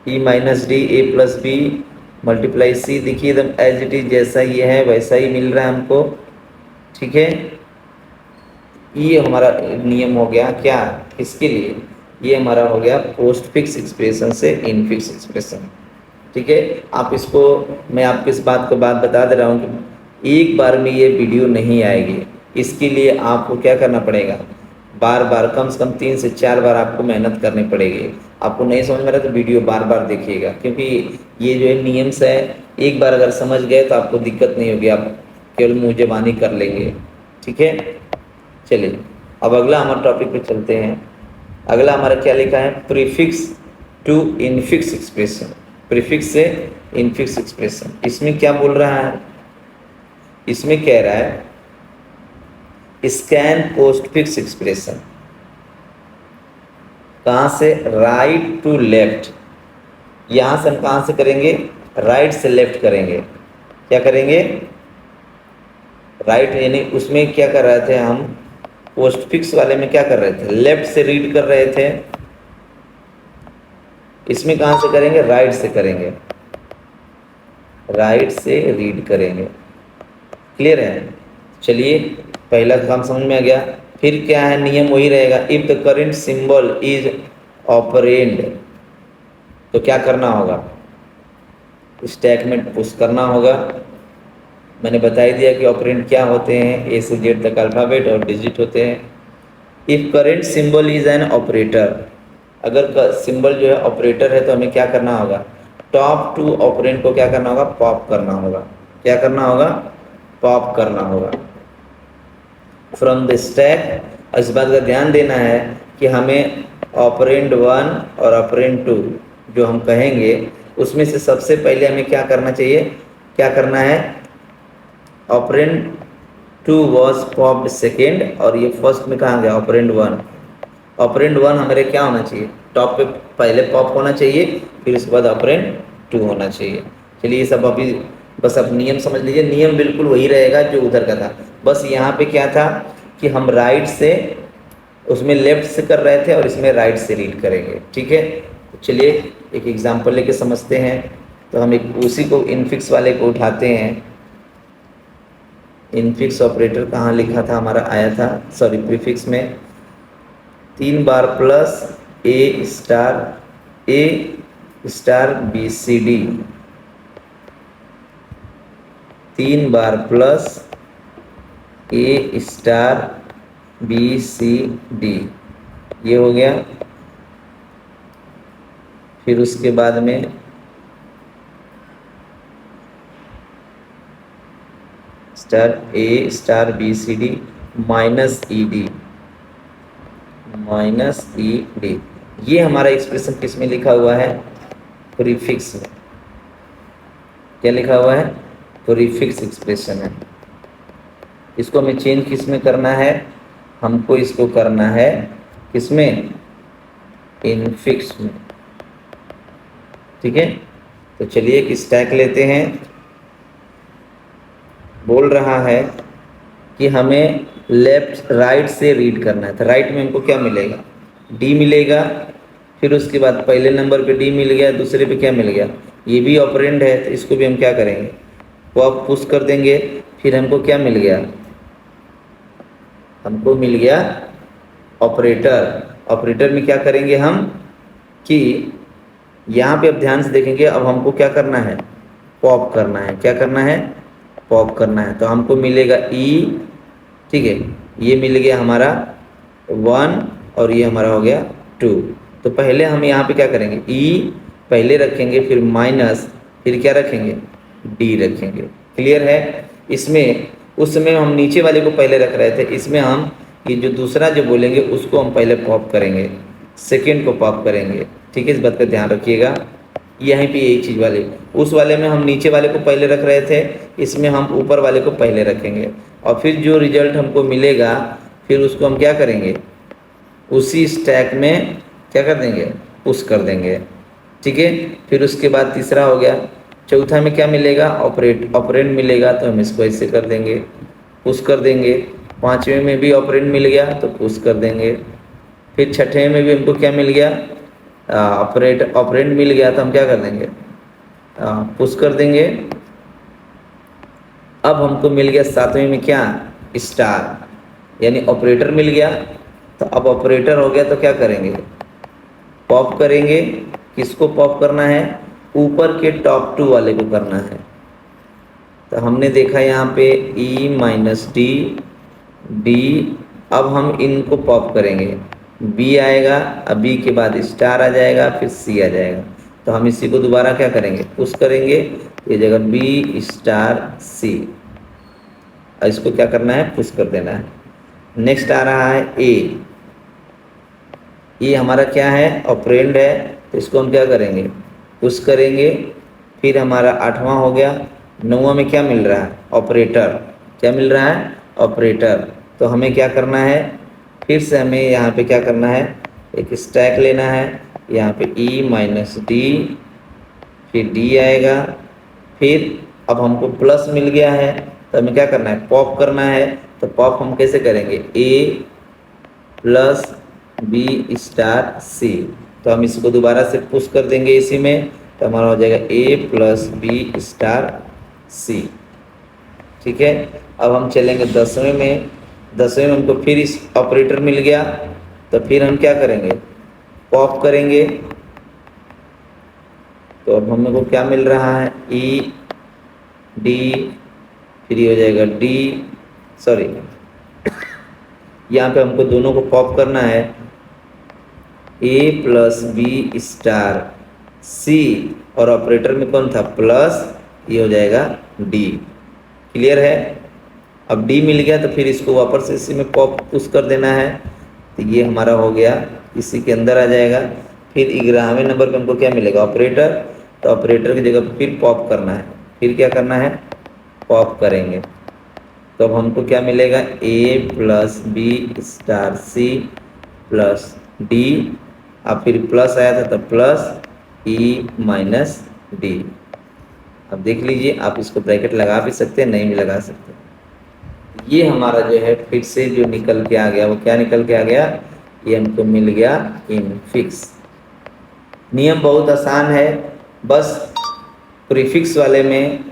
E minus D A plus B multiply C। देखिए एकदम एज इट इज जैसा ये है वैसा ही मिल रहा है हमको। ठीक है, ये हमारा नियम हो गया क्या, इसके लिए ये हमारा हो गया पोस्ट फिक्स एक्सप्रेशन से इनफिक्स एक्सप्रेशन। ठीक है, आप इसको, मैं आपको इस बात को बता दे रहा हूँ कि एक बार में ये वीडियो नहीं आएगी, इसके लिए आपको क्या करना पड़ेगा, बार बार कम से कम 3 से 4 बार आपको मेहनत करनी पड़ेगी। आपको नहीं समझ में आ रहा तो वीडियो बार बार देखिएगा, क्योंकि ये जो है नियम्स है, एक बार अगर समझ गए तो आपको दिक्कत नहीं होगी, आप केवल मुँह ज़बानी कर लेंगे। ठीक है, चलिए अब अगला हमारे टॉपिक पे चलते हैं। अगला हमारा क्या लिखा है, prefix to infix expression, prefix से इनफिक्स एक्सप्रेशन। इसमें क्या बोल रहा है, इसमें कह रहा है स्कैन पोस्ट फिक्स एक्सप्रेशन, कहाँ से, राइट टू लेफ्ट। यहाँ से हम कहाँ से करेंगे, राइट से लेफ्ट करेंगे। क्या करेंगे, राइट, यानी उसमें क्या कर रहे थे हम, पोस्ट फिक्स वाले में क्या कर रहे थे, लेफ्ट से रीड कर रहे थे, इसमें कहाँ से करेंगे, राइट से करेंगे, राइट से रीड करेंगे। क्लियर है, चलिए पहला काम समझ में आ गया। फिर क्या है, नियम वही रहेगा, if the current symbol is operand, तो क्या करना होगा, स्टैक में पुश करना होगा। मैंने बता ही दिया कि ऑपरेंड क्या होते हैं, A से Z तक अल्फ़ाबेट और डिजिट होते हैं। If current symbol is an operator, अगर सिंबल जो है ऑपरेटर है तो हमें क्या करना होगा, टॉप टू ऑपरेंड को क्या करना होगा, पॉप करना होगा। क्या करना होगा, पॉप करना होगा फ्रॉम द स्टैक। इस बात का ध्यान देना है कि हमें ऑपरेंड 1 और ऑपरेंड 2 जो हम कहेंगे उसमें से सबसे पहले हमें क्या करना चाहिए, क्या करना है, ऑपरेंड 2 वॉज पॉप्ड सेकेंड, और ये फर्स्ट में कहाँ गया, ऑपरेंड 1। ऑपरेंड 1 हमारे क्या होना चाहिए, टॉप पे पहले पॉप होना चाहिए, फिर उसके बाद ऑपरेंड 2 होना चाहिए। चलिए ये सब अभी बस अब नियम समझ लीजिए, नियम बिल्कुल वही रहेगा जो उधर का था, बस यहाँ पे क्या था कि हम राइट से, उसमें लेफ्ट से कर रहे थे और इसमें राइट से रीड करेंगे। ठीक है, चलिए एक एग्जांपल लेके समझते हैं। तो हम एक उसी को इनफिक्स वाले को उठाते हैं। इनफिक्स ऑपरेटर कहाँ लिखा था हमारा, आया था, सॉरी प्रीफिक्स में 3 बार प्लस A स्टार BCD, 3 बार प्लस A स्टार BCD, ये हो गया। फिर उसके बाद में star A star BCD minus ED, ये हमारा एक्सप्रेशन किस में लिखा हुआ है, प्रीफिक्स में। क्या लिखा हुआ है, प्रीफिक्स एक्सप्रेशन है। इसको हमें चेंज किस में करना है, हमको इसको करना है किस में, इनफिक्स में। ठीक है, तो चलिए एक स्टैक लेते हैं। बोल रहा है कि हमें लेफ्ट राइट से रीड करना है, तो राइट में हमको क्या मिलेगा, D मिलेगा। फिर उसके बाद पहले नंबर पे D मिल गया, दूसरे पे क्या मिल गया, ये भी ऑपरेंड है, तो इसको भी हम क्या करेंगे, पॉप पुश कर देंगे। फिर हमको क्या मिल गया, हमको मिल गया ऑपरेटर। ऑपरेटर में क्या करेंगे हम कि यहाँ पे अब ध्यान से देखेंगे, अब हमको क्या करना है, पॉप करना है। क्या करना है, पॉप करना है। तो हमको मिलेगा ई, ठीक है, ये मिल गया हमारा 1 और ये हमारा हो गया 2। तो पहले हम यहाँ पे क्या करेंगे, ई पहले रखेंगे, फिर माइनस, फिर क्या रखेंगे, डी रखेंगे। क्लियर है। इसमें उस समय हम नीचे वाले को पहले रख रहे थे, इसमें हम ये जो दूसरा जो बोलेंगे उसको हम पहले पॉप करेंगे, सेकेंड को पॉप करेंगे। ठीक है, इस बात का ध्यान रखिएगा। यहीं पे यही चीज़ वाले, उस वाले में हम नीचे वाले को पहले रख रहे थे, इसमें हम ऊपर वाले को पहले रखेंगे, और फिर जो रिजल्ट हमको मिलेगा फिर उसको हम क्या करेंगे, उसी स्टैक में क्या कर देंगे, पुश कर देंगे। ठीक है, फिर उसके बाद तीसरा हो गया। चौथा में क्या मिलेगा, ऑपरेंड मिलेगा, तो हम इसको ऐसे कर देंगे, पुश कर देंगे। पाँचवें में भी ऑपरेंड मिल गया तो पुश कर देंगे। फिर छठवें में भी हमको क्या मिल गया, ऑपरेंड मिल गया, तो हम क्या कर देंगे, पुश कर देंगे। अब हमको मिल गया सातवें में क्या, स्टार, यानी ऑपरेटर मिल गया। तो अब ऑपरेटर हो गया तो क्या करेंगे, पॉप करेंगे। किसको पॉप करना है, ऊपर के टॉप 2 वाले को करना है। तो हमने देखा यहाँ पे ई माइनस डी, डी, अब हम इनको पॉप करेंगे, बी आएगा, अब बी के बाद स्टार आ जाएगा, फिर सी आ जाएगा। तो हम इसी को दोबारा क्या करेंगे, पुश करेंगे, ये जगह बी स्टार सी, और इसको क्या करना है, पुश कर देना है। नेक्स्ट आ रहा है ए, ये हमारा क्या है, ऑपरेंड है, तो इसको हम क्या करेंगे, पुश करेंगे। फिर हमारा 8वां हो गया। 9वां में क्या मिल रहा है, ऑपरेटर, क्या मिल रहा है, ऑपरेटर। तो हमें क्या करना है, फिर से हमें यहाँ पे क्या करना है, एक स्टैक लेना है, यहाँ पे ई माइनस डी, फिर डी आएगा। फिर अब हमको प्लस मिल गया है, तो हमें क्या करना है, पॉप करना है। तो पॉप हम कैसे करेंगे, ए प्लस बी स्टार सी। तो हम इसको दोबारा से पुश कर देंगे इसी में, तो हमारा हो जाएगा ए प्लस बी स्टार सी। ठीक है, अब हम चलेंगे 10वें में। 10वें में हमको फिर इस ऑपरेटर मिल गया, तो फिर हम क्या करेंगे, पॉप करेंगे। तो अब हम लोग को क्या मिल रहा है, ई डी, फिर ये हो जाएगा डी, सॉरी यहाँ पे हमको दोनों को पॉप करना है, ए प्लस बी स्टार सी, और ऑपरेटर में कौन था, प्लस, ये हो जाएगा डी। क्लियर है। अब डी मिल गया, तो फिर इसको वापस से इसी में पॉप पुश कर देना है, तो ये हमारा हो गया, इसी के अंदर आ जाएगा। फिर 11वें नंबर पे हमको क्या मिलेगा, ऑपरेटर। तो ऑपरेटर की जगह फिर पॉप करना है, फिर क्या करना है, पॉप करेंगे। तो अब हमको क्या मिलेगा, A plus B star C plus D, अब फिर प्लस आया था तो प्लस ई माइनस डी। अब देख लीजिए, आप इसको ब्रैकेट लगा भी सकते हैं, नहीं भी लगा सकते। ये हमारा जो है फिर से जो निकल के आ गया, वो क्या निकल के आ गया, ये हमको मिल गया इनफिक्स। नियम बहुत आसान है, बस प्रीफिक्स वाले में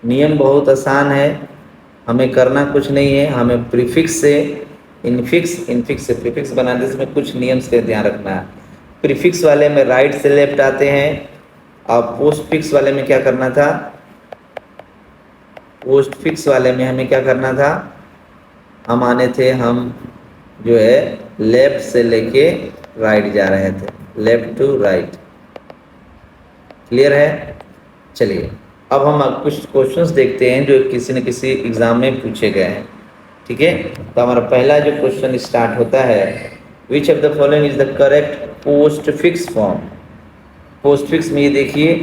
नियम बहुत आसान है, हमें करना कुछ नहीं है। हमें प्रीफिक्स से इनफिक्स, इनफिक्स से प्रीफिक्स बनाने से में कुछ नियम से ध्यान रखना है। प्रीफिक्स वाले में राइट से लेफ्ट आते हैं, और पोस्ट फिक्स वाले में क्या करना था, पोस्ट फिक्स वाले में हमें क्या करना था, हम आने थे, हम जो है लेफ्ट से लेके राइट जा रहे थे, लेफ्ट टू राइट। क्लियर है। चलिए अब हम कुछ क्वेश्चंस देखते हैं जो किसी न किसी एग्जाम में पूछे गए हैं। ठीक है, तो हमारा पहला जो क्वेश्चन स्टार्ट होता है, which of the following is the correct post fix form. Post fix में ये देखिए,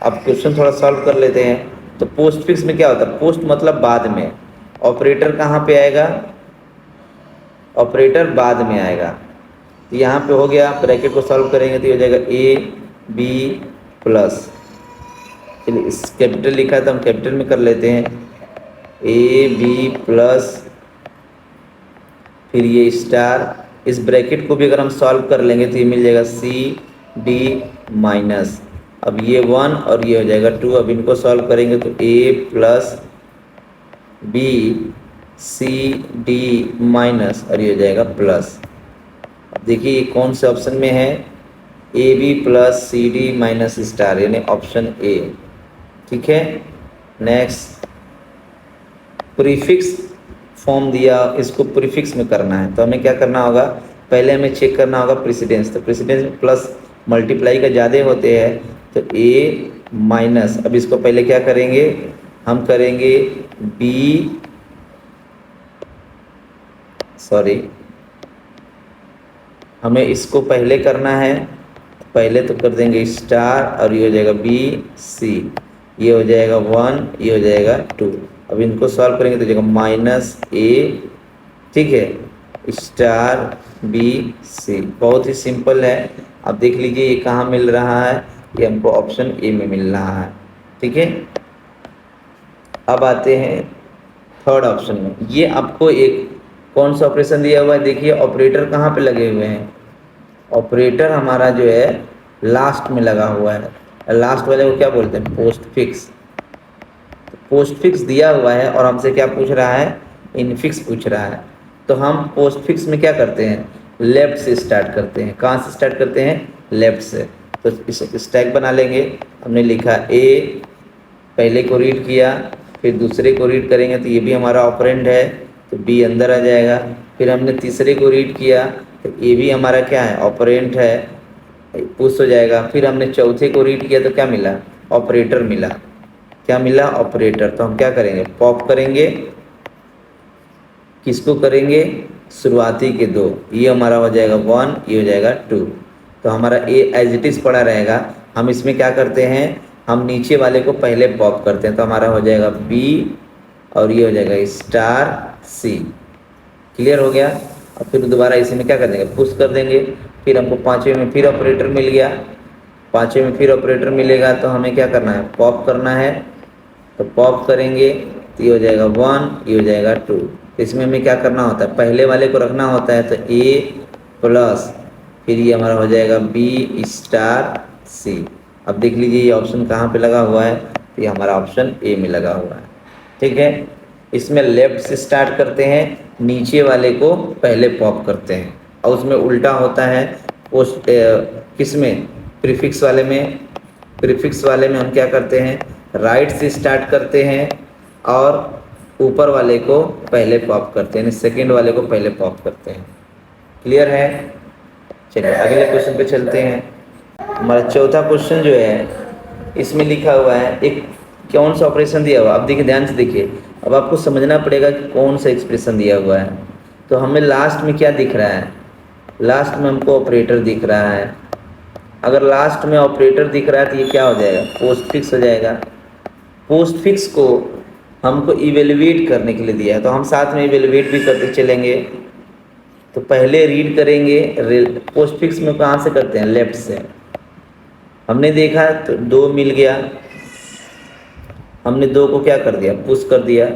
अब क्वेश्चन थोड़ा सॉल्व कर लेते हैं। तो पोस्ट फिक्स में क्या होता है, पोस्ट मतलब बाद में, ऑपरेटर कहाँ पे आएगा, ऑपरेटर बाद में आएगा। तो यहाँ पे हो गया, ब्रैकेट को सॉल्व करेंगे तो ये हो जाएगा ए बी प्लस, चलिए इस कैपिटल लिखा है तो हम कैपिटल में कर लेते हैं, ए बी प्लस, फिर ये स्टार, इस ब्रैकेट को भी अगर हम सॉल्व कर लेंगे तो ये मिल जाएगा सी डी माइनस, अब ये 1 और ये हो जाएगा 2। अब इनको सॉल्व करेंगे तो a plus B C D minus और ये हो जाएगा प्लस। अब देखिए ये कौन से ऑप्शन में है, A B plus C D minus star यानी ऑप्शन ए। ठीक है, नेक्स्ट प्रीफिक्स फॉर्म दिया, इसको प्रीफिक्स में करना है तो हमें क्या करना होगा, पहले हमें चेक करना होगा प्रेसिडेंस। तो प्रेसिडेंस में प्लस मल्टीप्लाई का ज़्यादा होते हैं तो ए माइनस, अब इसको पहले क्या करेंगे, हम करेंगे बी हमें इसको पहले करना है, पहले तो कर देंगे स्टार और ये हो जाएगा बी सी, ये हो जाएगा 1, ये हो जाएगा 2। अब इनको सॉल्व करेंगे तो जाएगा माइनस ए, ठीक है, स्टार बी सी। बहुत ही सिंपल है। अब देख लीजिए ये कहाँ मिल रहा है, ये हमको ऑप्शन ए में मिल रहा है। ठीक है, अब आते हैं थर्ड ऑप्शन में। ये आपको एक कौन सा ऑपरेशन दिया हुआ है, देखिए ऑपरेटर कहाँ पे लगे हुए हैं, ऑपरेटर हमारा जो है लास्ट में लगा हुआ है। लास्ट वाले को क्या बोलते हैं, पोस्ट फिक्स। पोस्ट फिक्स दिया हुआ है और हमसे क्या पूछ रहा है, इनफिक्स पूछ रहा है। तो हम पोस्ट फिक्स में क्या करते हैं, लेफ्ट से स्टार्ट करते हैं। कहाँ से स्टार्ट करते हैं, लेफ्ट से। तो इस स्टैक बना लेंगे। हमने लिखा ए, पहले को रीड किया, फिर दूसरे को रीड करेंगे तो ये भी हमारा ऑपरेंड है तो बी अंदर आ जाएगा। फिर हमने तीसरे को रीड किया तो ये भी हमारा क्या है, ऑपरेंट है, पुश हो जाएगा। फिर हमने चौथे को रीड किया तो क्या मिला, ऑपरेटर मिला। क्या मिला, ऑपरेटर। तो हम क्या करेंगे, पॉप करेंगे, किसको करेंगे, शुरुआती के दो, ये हमारा हो जाएगा 1, ये हो जाएगा 2। तो हमारा ए एज इट इज़ पड़ा रहेगा। हम इसमें क्या करते हैं, हम नीचे वाले को पहले पॉप करते हैं तो हमारा हो जाएगा बी और ये हो जाएगा स्टार सी। क्लियर हो गया। और फिर दोबारा इसी में क्या कर देंगे, पुश कर देंगे। फिर हमको पाँचवें में फिर ऑपरेटर मिल गया, पाँचवें में फिर ऑपरेटर मिलेगा तो हमें क्या करना है, पॉप करना है। तो पॉप करेंगे तो ये हो जाएगा 1, ये हो जाएगा 2। इसमें हमें क्या करना होता है, पहले वाले को रखना होता है तो ए प्लस फिर ये हमारा हो जाएगा बी स्टार सी। अब देख लीजिए ये ऑप्शन कहाँ पे लगा हुआ है, तो ये हमारा ऑप्शन ए में लगा हुआ है। ठीक है, इसमें लेफ्ट से स्टार्ट करते हैं, नीचे वाले को पहले पॉप करते हैं। और उसमें उल्टा होता है, पोस्ट किस में, प्रीफिक्स वाले में। प्रीफिक्स वाले में हम क्या करते हैं, राइट से स्टार्ट करते हैं और ऊपर वाले को पहले पॉप करते हैं, यानी सेकंड वाले को पहले पॉप करते हैं। क्लियर है। चलिए अगले क्वेश्चन पे चलते हैं। हमारा चौथा क्वेश्चन जो है इसमें लिखा हुआ है एक कौन सा ऑपरेशन दिया हुआ। अब देखिए ध्यान से देखिए, अब आपको समझना पड़ेगा कि कौन सा एक्सप्रेशन दिया हुआ है। तो हमें लास्ट में क्या दिख रहा है, लास्ट में हमको ऑपरेटर दिख रहा है। अगर लास्ट में ऑपरेटर दिख रहा है तो ये क्या हो जाएगा, पोस्ट फिक्स हो जाएगा। पोस्ट फिक्स को हमको इवेलुएट करने के लिए दिया है तो हम साथ में इवेलुएट भी करते चलेंगे। तो पहले रीड करेंगे, पोस्ट फिक्स में कहाँ से करते हैं, लेफ्ट से। हमने देखा तो 2 मिल गया, हमने 2 को क्या कर दिया, पुश कर दिया।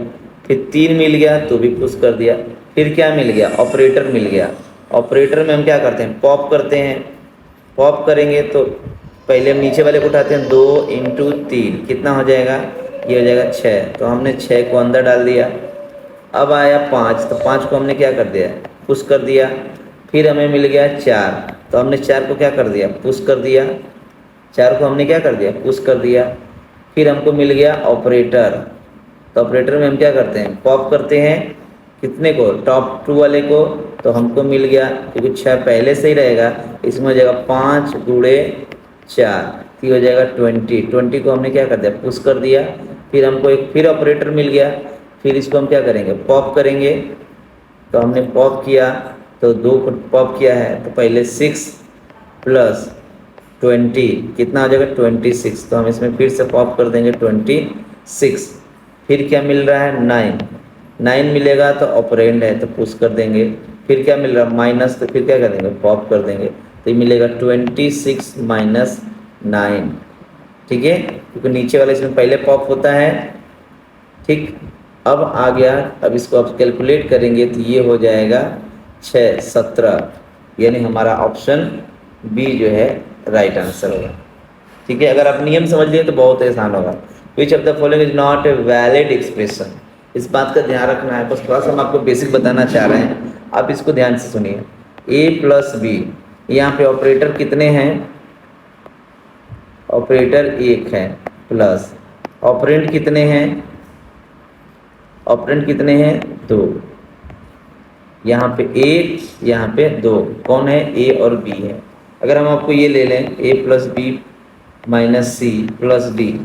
फिर 3 मिल गया तो भी पुश कर दिया। फिर क्या मिल गया, ऑपरेटर मिल गया। ऑपरेटर में हम क्या करते हैं, पॉप करते हैं। पॉप करेंगे तो पहले हम नीचे वाले को उठाते हैं, 2 × 3 कितना हो जाएगा, ये हो जाएगा 6। तो हमने 6 को अंदर डाल दिया। अब आया 5, तो 5 को हमने क्या कर दिया, पुश कर दिया। फिर हमें मिल गया 4, तो हमने 4 को क्या कर दिया, पुश कर दिया। 4 को हमने क्या कर दिया, पुश कर दिया। फिर हमको मिल गया ऑपरेटर। तो ऑपरेटर में हम क्या करते हैं, पॉप करते हैं कितने को, टॉप 2 वाले को। तो हमको मिल गया, क्योंकि 6 पहले से ही रहेगा, इसमें हो जाएगा 5 × 4 तो हो जाएगा 20। 20 को हमने क्या कर दिया, पुश कर दिया। फिर हमको एक फिर ऑपरेटर मिल गया। फिर इसको हम क्या करेंगे, पॉप करेंगे। तो हमने पॉप किया तो 2 को पॉप किया है तो पहले 6 + 20 कितना हो जाएगा, 26। तो हम इसमें फिर से पॉप कर देंगे 26। फिर क्या मिल रहा है, 9 मिलेगा तो ऑपरेंड है तो पुश कर देंगे। फिर क्या मिल रहा है, माइनस, तो फिर क्या कर देंगे, पॉप कर देंगे। तो ये मिलेगा 26 - 9। ठीक है, क्योंकि नीचे वाला इसमें पहले पॉप होता है। ठीक, अब आ गया, अब इसको आप कैलकुलेट करेंगे तो ये हो जाएगा 6 × 17, यानी हमारा ऑप्शन बी जो है राइट आंसर होगा। ठीक है, अगर आप नियम समझ लिए तो बहुत आसान होगा। विच of the following is not a valid expression. इस बात का ध्यान रखना है, बस थोड़ा सा हम आपको बेसिक बताना चाह रहे हैं, आप इसको ध्यान से सुनिए। ए प्लस बी, यहाँ पे ऑपरेटर कितने हैं? ऑपरेटर एक है, प्लस ऑपरेंड कितने हैं? ऑपरेंड कितने हैं? दो। यहाँ पे एक, यहाँ पे दो, कौन है? ए और बी है। अगर हम आपको ये ले लें, A plus B minus C plus D,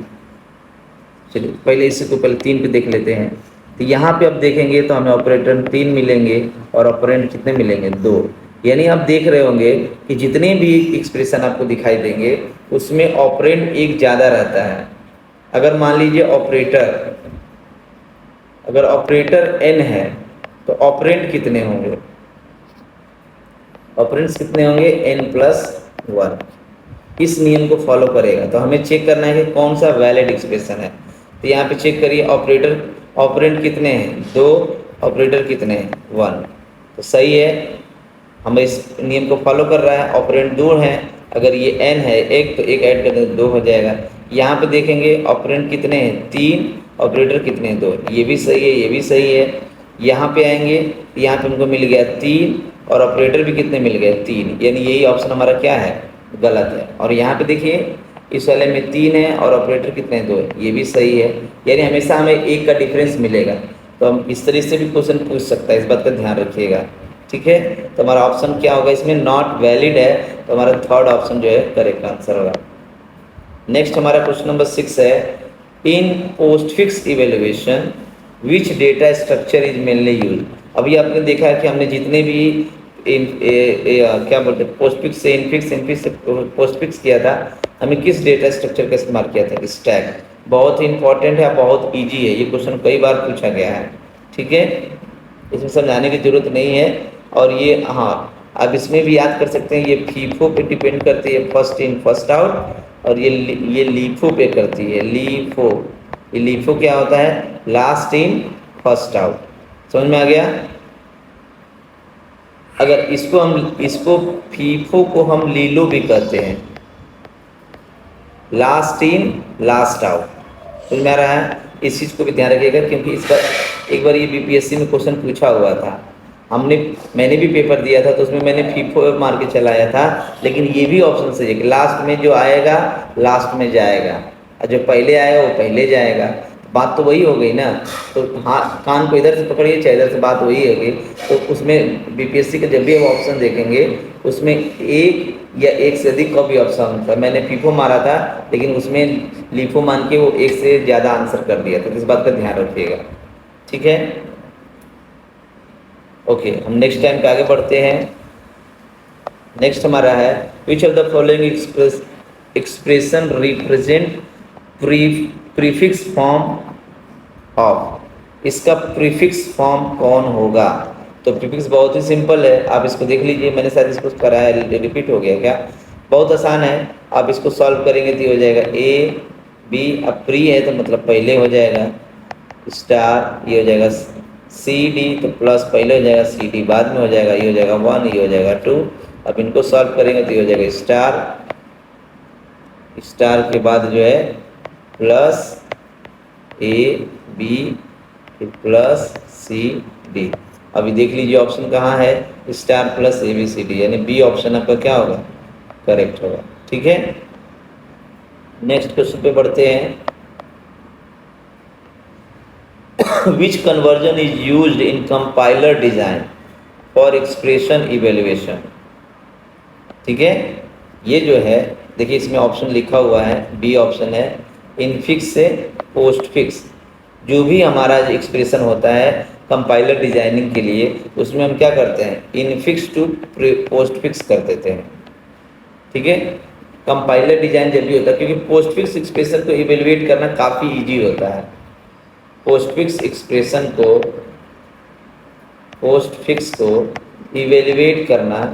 चलिए पहले इसी को पहले 3 पे देख लेते हैं। तो यहाँ पे अब देखेंगे तो हमें ऑपरेटर 3 मिलेंगे और ऑपरेंड कितने मिलेंगे? 2। यानी आप देख रहे होंगे कि जितने भी एक्सप्रेशन आपको दिखाई देंगे उसमें ऑपरेंड एक ज़्यादा रहता है। अगर मान लीजिए अगर ऑपरेटर n है तो ऑपरेंड कितने होंगे? ऑपरेंड्स कितने होंगे? n+1। इस नियम को फॉलो करेगा तो हमें चेक करना है कि कौन सा वैलिड एक्सप्रेशन है। तो यहाँ पे चेक करिए, ऑपरेंड कितने हैं? 2। ऑपरेटर कितने हैं? 1। तो सही है, हमें इस नियम को फॉलो कर रहा है। ऑपरेंड 2 हैं, अगर ये n है 1 तो 1 ऐड कर दें 2 हो जाएगा। यहाँ पे देखेंगे ऑपरेंड कितने हैं? 3। ऑपरेटर कितने हैं? 2। ये भी सही है, ये भी सही है। यहाँ पे आएंगे, यहाँ पे हमको मिल गया 3 और ऑपरेटर भी कितने मिल गए? 3। यानी यही ऑप्शन हमारा क्या है? गलत है। और यहाँ पे देखिए इस वाले में 3 है और ऑपरेटर कितने हैं? 2 है, ये भी सही है। यानी हमेशा हमें 1 का डिफरेंस मिलेगा। तो हम इस तरीके से भी क्वेश्चन पूछ सकता है, इस बात का ध्यान रखिएगा। ठीक है, तो हमारा ऑप्शन क्या होगा? इसमें नॉट वैलिड है, तो हमारा थर्ड ऑप्शन जो है करेक्ट आंसर होगा। नेक्स्ट हमारा क्वेश्चन नंबर 6 है, in postfix evaluation which data structure is mainly use. अभी आपने देखा है कि हमने जितने भी क्या बोलते हैं पोस्ट फिक्स से इनफिक्स, इनफिक्स से पोस्ट फिक्स किया था, हमें किस डेटा स्ट्रक्चर का इस्तेमाल किया था? स्टैक। बहुत ही इंपॉर्टेंट है, बहुत इजी है, ये क्वेश्चन कई बार पूछा गया है। ठीक है, इसमें समझाने की जरूरत नहीं है। और ये हाँ, आप इसमें भी याद कर सकते हैं, ये फीफो पे डिपेंड करती है, फर्स्ट इन फर्स्ट आउट, और ये लीफो पे करती है, लीफो। ये लीफो क्या होता है? Last in first out. समझ में आ गया? अगर इसको फीफो को हम लीलो भी कहते हैं, लास्ट इन लास्ट आउट। समझ में आ रहा है? इस चीज़ को भी ध्यान रखिएगा, क्योंकि इसका एक बार ये बीपीएससी में क्वेश्चन पूछा हुआ था। मैंने भी पेपर दिया था तो उसमें मैंने फीफो मार के चलाया था, लेकिन ये भी ऑप्शन सही है कि लास्ट में जो आएगा लास्ट में जाएगा और जो पहले आएगा वो पहले जाएगा। बात तो वही हो गई ना। तो हाँ, कान को इधर से पकड़िए चाहे इधर से, बात वही होगी। तो उसमें बीपीएससी का जब भी हम ऑप्शन देखेंगे उसमें एक या एक से अधिक का भी ऑप्शन होता है। मैंने फीफो मारा था लेकिन उसमें लीफो मान के वो एक से ज़्यादा आंसर कर दिया था, तो इस बात का ध्यान रखिएगा। ठीक है, ओके, हम नेक्स्ट टाइम पे आगे बढ़ते हैं। नेक्स्ट हमारा है, which of the following expression represent prefix form of. इसका प्रीफिक्स फॉर्म कौन होगा? तो प्रीफिक्स बहुत ही सिंपल है, आप इसको देख लीजिए, मैंने शायद इसको कराया, रिपीट हो गया क्या? बहुत आसान है, आप इसको सॉल्व करेंगे तो हो जाएगा ए बी, अब प्री है तो मतलब पहले हो जाएगा, स्टार ये हो जाएगा, सी डी तो प्लस पहले हो जाएगा, सी डी बाद में हो जाएगा, ये हो जाएगा 1, ये हो जाएगा 2। अब इनको सॉल्व करेंगे तो ये हो जाएगा स्टार, स्टार के बाद जो है प्लस ए बी फिर प्लस सी डी। अभी देख लीजिए ऑप्शन कहाँ है? Star plus A B C D, यानी बी ऑप्शन आपका क्या होगा? करेक्ट होगा। ठीक है, नेक्स्ट क्वेश्चन पे बढ़ते हैं। Which conversion is used in compiler design for expression evaluation? ठीक है, ये जो है देखिए इसमें ऑप्शन लिखा हुआ है, बी ऑप्शन है, इनफिक्स से पोस्ट फिक्स। जो भी हमारा एक्सप्रेशन होता है कंपाइलर डिजाइनिंग के लिए, उसमें हम क्या करते हैं? इनफिक्स टू पोस्ट फिक्स कर देते हैं। ठीक है, कंपाइलर डिजाइन जब भी होता है, क्योंकि पोस्ट फिक्स एक्सप्रेशन को इवेलुएट करना काफ़ी ईजी होता है। पोस्ट फिक्स एक्सप्रेशन को, पोस्ट फिक्स को इवेलुएट करना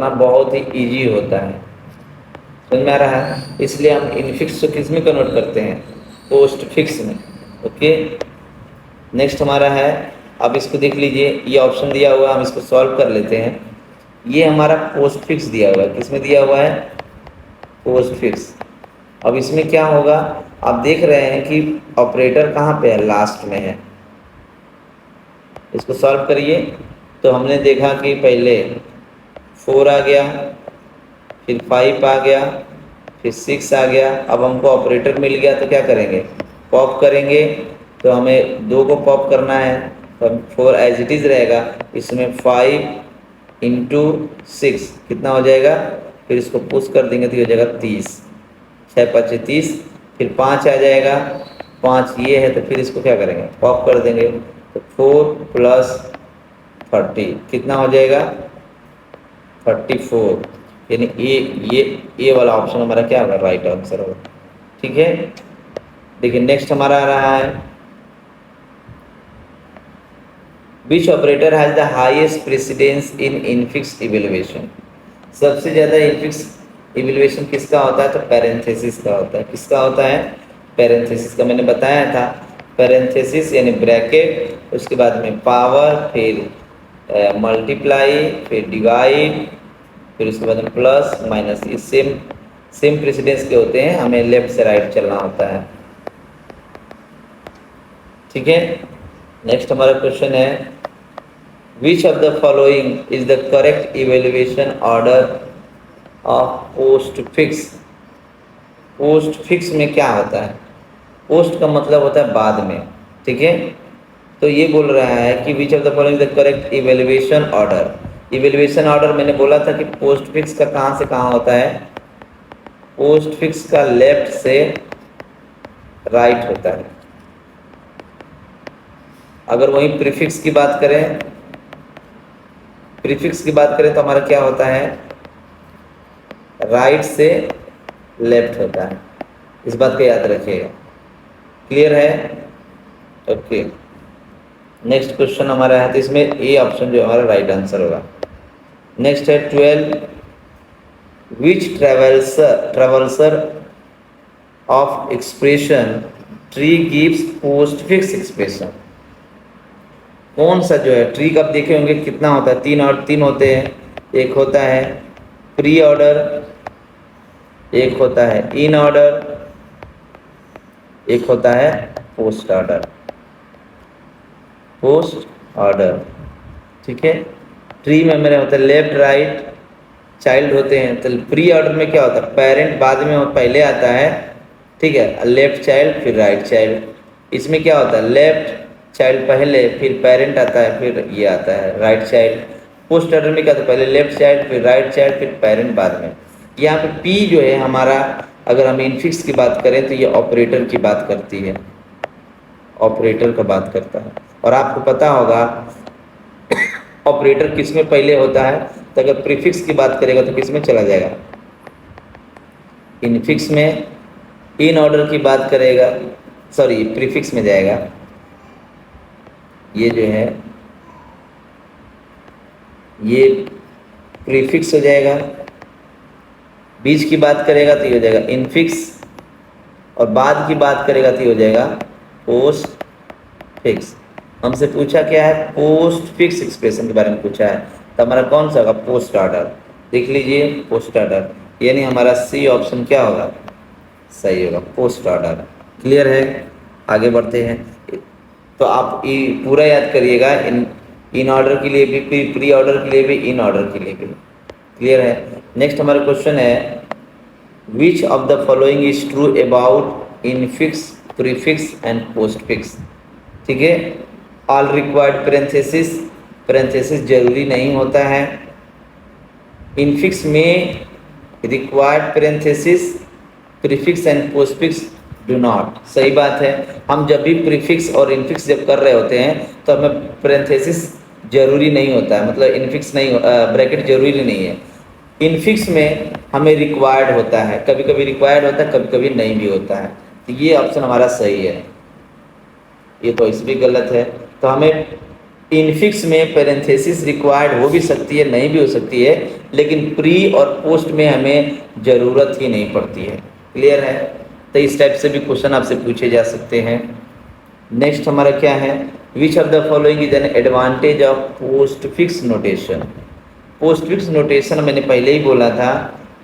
बहुत ही इजी होता है। समझ में आ रहा है? इसलिए हम इनफिक्स को किस में कन्वर्ट करते हैं? पोस्ट फिक्स में। ओके, नेक्स्ट हमारा है, अब इसको देख लीजिए, ये ऑप्शन दिया हुआ है, हम इसको सॉल्व कर लेते हैं। ये हमारा पोस्ट फिक्स दिया हुआ है, किस में दिया हुआ है? Post fix. अब इसमें क्या होगा? आप देख रहे हैं कि ऑपरेटर कहाँ पे है, लास्ट में है। इसको सॉल्व करिए तो हमने देखा कि पहले 4 आ गया, फिर 5 आ गया, फिर 6 आ गया। अब हमको ऑपरेटर मिल गया तो क्या करेंगे, पॉप करेंगे। तो हमें 2 को पॉप करना है तो 4 एज इट इज़ रहेगा। इसमें 5 इंटू 6 कितना हो जाएगा, फिर इसको पुश कर देंगे तो ये हो जाएगा 30, 6 5 30, फिर 5 आ जाएगा, 5 ये है तो फिर इसको क्या करेंगे, पॉप कर देंगे। तो 4 प्लस 30 कितना हो जाएगा, 34। यानी ये वाला ऑप्शन हमारा क्या होगा, राइट आंसर होगा। ठीक है, देखिए नेक्स्ट हमारा आ रहा है, which operator has the highest precedence in infix evaluation. सबसे ज़्यादा इनफिक्स इवेल्युएशन किसका होता है, तो पैरेंथेसिस का होता है। किसका होता है, पैरेंथेसिस का। मैंने बताया था पैरेंथेसिस यानी ब्रैकेट, उसके बाद में पावर, फिर मल्टीप्लाई, फिर डिवाइड, फिर उसके बाद में प्लस माइनस। ये सेम प्रेसिडेंस के होते हैं, हमें लेफ्ट से राइट चलना होता है। ठीक है, नेक्स्ट हमारा क्वेश्चन है, which of the following is the correct evaluation order of post fix. Post fix में क्या होता है, पोस्ट का मतलब होता है बाद में। ठीक है, तो ये बोल रहा है कि विच of the following the correct evaluation order. Evaluation order मैंने बोला था कि पोस्ट फिक्स का कहाँ से कहाँ होता है, पोस्ट फिक्स का लेफ्ट से राइट होता है। अगर वही प्रीफिक्स की बात करें, प्रीफिक्स की बात करें तो हमारा क्या होता है, राइट से लेफ्ट होता है। इस बात को याद रखिएगा। क्लियर है, ओके। नेक्स्ट क्वेश्चन हमारा है, तो इसमें ए ऑप्शन जो हमारा राइट आंसर होगा। नेक्स्ट है 12, which traversal of expression tree gives postfix expression. कौन सा जो है ट्री का आप देखे होंगे कितना होता है, 3 होते हैं। एक होता है प्री ऑर्डर, एक होता है इन ऑर्डर, एक होता है पोस्ट ऑर्डर। पोस्ट ऑर्डर, ठीक है। ट्री में मेरे होता है लेफ्ट राइट चाइल्ड होते हैं। तो प्री ऑर्डर में क्या होता है, पेरेंट बाद में पहले आता है, ठीक है, लेफ्ट चाइल्ड फिर राइट चाइल्ड। इसमें क्या होता है, लेफ्ट चाइल्ड पहले फिर पेरेंट आता है फिर ये आता है राइट चाइल्ड। पोस्ट ऑर्डर में क्या होता है, पहले लेफ्ट चाइल्ड फिर राइट चाइल्ड फिर पेरेंट बाद में। यहाँ पे पी जो है हमारा, अगर हम इनफिक्स की बात करें तो ये ऑपरेटर की बात करती है, ऑपरेटर का बात करता है। और आपको पता होगा ऑपरेटर किस में पहले होता है, तो अगर प्रीफिक्स की बात करेगा तो किस में चला जाएगा, इनफिक्स में। इन ऑर्डर की बात करेगा, सॉरी प्रीफिक्स में जाएगा। ये जो है ये प्रीफिक्स हो जाएगा। बीच की बात करेगा तो ये हो जाएगा इनफिक्स, और बाद की बात करेगा तो ये हो जाएगा पोस्ट फिक्स। हमसे पूछा क्या है, पोस्ट फिक्स एक्सप्रेशन के बारे में पूछा है, तो हमारा कौन सा होगा, पोस्ट ऑर्डर। देख लीजिए पोस्ट ऑर्डर, यानी हमारा सी ऑप्शन क्या होगा, सही होगा, पोस्ट ऑर्डर। क्लियर है, आगे बढ़ते हैं। तो आप ये पूरा याद करिएगा, इन ऑर्डर के लिए भी, प्री ऑर्डर के लिए भी, इन ऑर्डर के लिए भी। क्लियर है। नेक्स्ट हमारा क्वेश्चन है, which of the following is true about infix, prefix and post fix. ठीक है, ऑल रिक्वायर्ड पैरेंथेसिस, पैरेंथेसिस जरूरी नहीं होता है। इनफिक्स में required parenthesis, prefix and post fix do not. सही बात है, हम जब भी प्रीफिक्स और इनफिक्स जब कर रहे होते हैं तो हमें पैरेंथेसिस जरूरी नहीं होता है, मतलब इनफिक्स नहीं, ब्रैकेट जरूरी नहीं है। इनफिक्स में हमें रिक्वायर्ड होता है, कभी कभी रिक्वायर्ड होता है, कभी कभी नहीं भी होता है। तो ये ऑप्शन हमारा सही है, ये तो इस भी गलत है। तो हमें इनफिक्स में पैरेंथेसिस रिक्वायर्ड हो भी सकती है, नहीं भी हो सकती है, लेकिन प्री और पोस्ट में हमें ज़रूरत ही नहीं पड़ती है। क्लियर है, तो इस टाइप से भी क्वेश्चन आपसे पूछे जा सकते हैं। नेक्स्ट हमारा क्या है, which of the following is an advantage of post fix notation. Post fix notation मैंने पहले ही बोला था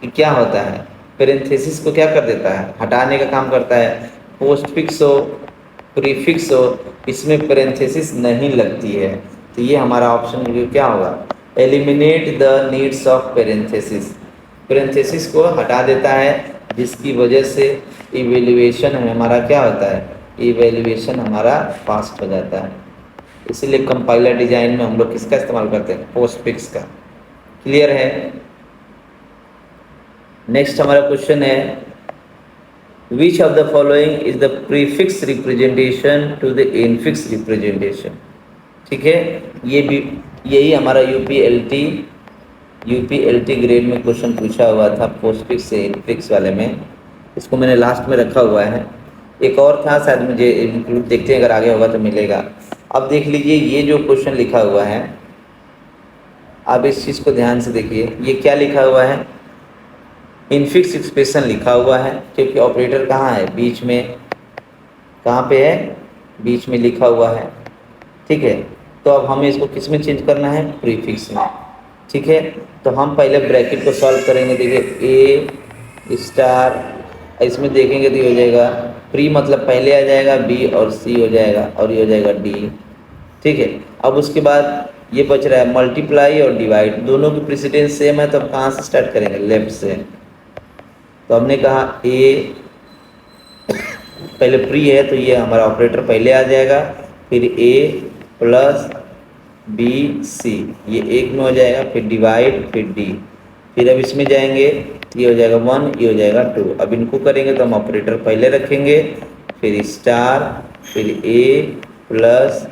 कि क्या होता है, पैरेंथेसिस को क्या कर देता है, हटाने का काम करता है। पोस्टफिक्स हो, प्रीफिक्स हो, इसमें पेरेंथेसिस नहीं लगती है, तो ये हमारा ऑप्शन क्या होगा, eliminate the needs of parenthesis. Parenthesis को हटा देता है, जिसकी वजह से इवेल्युएशन हमारा क्या होता है, इवेल्युएशन हमारा फास्ट हो जाता है। इसीलिए कंपाइलर डिजाइन में हम लोग किसका इस्तेमाल करते हैं, पोस्टफिक्स का। क्लियर है। नेक्स्ट हमारा क्वेश्चन है, which of the following is the prefix representation to the infix representation. ठीक है, ये भी यही हमारा यूपीएलटी ग्रेड में क्वेश्चन पूछा हुआ था, पोस्टफिक्स से इनफिक्स वाले में। इसको मैंने लास्ट में रखा हुआ है, एक और था शायद मुझे इंक्लूड, देखते हैं अगर आगे होगा तो मिलेगा। अब देख लीजिए, ये जो क्वेश्चन लिखा हुआ है, आप इस चीज़ को ध्यान से देखिए, ये क्या लिखा हुआ है, इनफिक्स एक्सप्रेशन लिखा हुआ है, क्योंकि ऑपरेटर कहाँ है, बीच में, कहाँ पे है, बीच में लिखा हुआ है। ठीक है, तो अब हमें इसको किस में चेंज करना है, प्रीफिक्स में। ठीक है, तो हम पहले ब्रैकेट को सॉल्व करेंगे। देखिए ए स्टार, इसमें देखेंगे तो ये हो जाएगा, प्री मतलब पहले आ जाएगा, बी और सी हो जाएगा, और ये हो जाएगा डी। ठीक है, अब उसके बाद ये बच रहा है मल्टीप्लाई और डिवाइड, दोनों की प्रेसिडेंस सेम है, तो अब कहाँ से स्टार्ट करेंगे, लेफ्ट से। तो हमने कहा ए पहले प्री है, तो ये हमारा ऑपरेटर पहले आ जाएगा, फिर ए प्लस बी सी, ये एक में हो जाएगा, फिर डिवाइड, फिर डी, फिर अब इसमें जाएंगे, ये हो जाएगा 1, ये हो जाएगा 2। अब इनको करेंगे तो हम ऑपरेटर पहले रखेंगे, फिर स्टार, फिर ए प्लस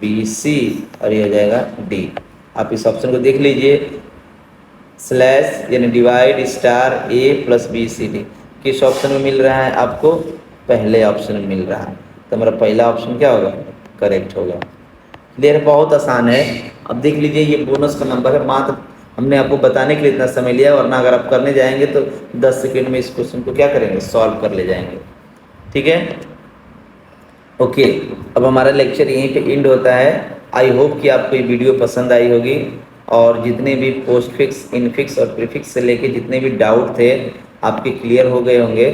बी सी, और ये हो जाएगा डी। आप इस ऑप्शन को देख लीजिए, स्लैश यानी डिवाइड स्टार ए प्लस बी सी डी, किस ऑप्शन में मिल रहा है आपको, पहले ऑप्शन में मिल रहा है, तो हमारा पहला ऑप्शन क्या होगा, करेक्ट होगा। क्लियर, बहुत आसान है। अब देख लीजिए, ये बोनस का नंबर है, मात्र हमने आपको बताने के लिए इतना समय लिया, वरना अगर आप करने जाएंगे तो 10 सेकेंड में इस क्वेश्चन को क्या करेंगे, सॉल्व कर ले जाएंगे। ठीक है, ओके, अब हमारा लेक्चर यहीं पे एंड होता है। आई होप कि आपको ये वीडियो पसंद आई होगी, और जितने भी पोस्टफिक्स, इनफिक्स और प्रीफिक्स से लेके जितने भी डाउट थे आपके क्लियर हो गए होंगे।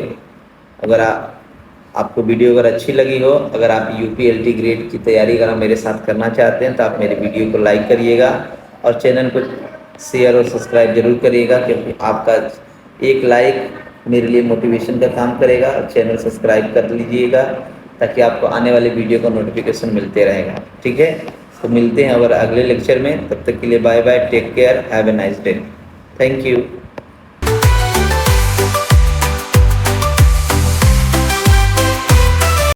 अगर आपको वीडियो अगर अच्छी लगी हो, अगर आप यूपीएलटी ग्रेड की तैयारी अगर मेरे साथ करना चाहते हैं, तो आप मेरे वीडियो को लाइक करिएगा और चैनल को शेयर और सब्सक्राइब जरूर करिएगा, क्योंकि आपका एक लाइक मेरे लिए मोटिवेशन का काम करेगा। और चैनल सब्सक्राइब कर लीजिएगा, ताकि आपको आने वाले वीडियो का नोटिफिकेशन मिलते रहेगा। ठीक है, तो मिलते हैं अगर अगले लेक्चर में, तब तक के लिए bye bye, take care, have a nice day, thank you.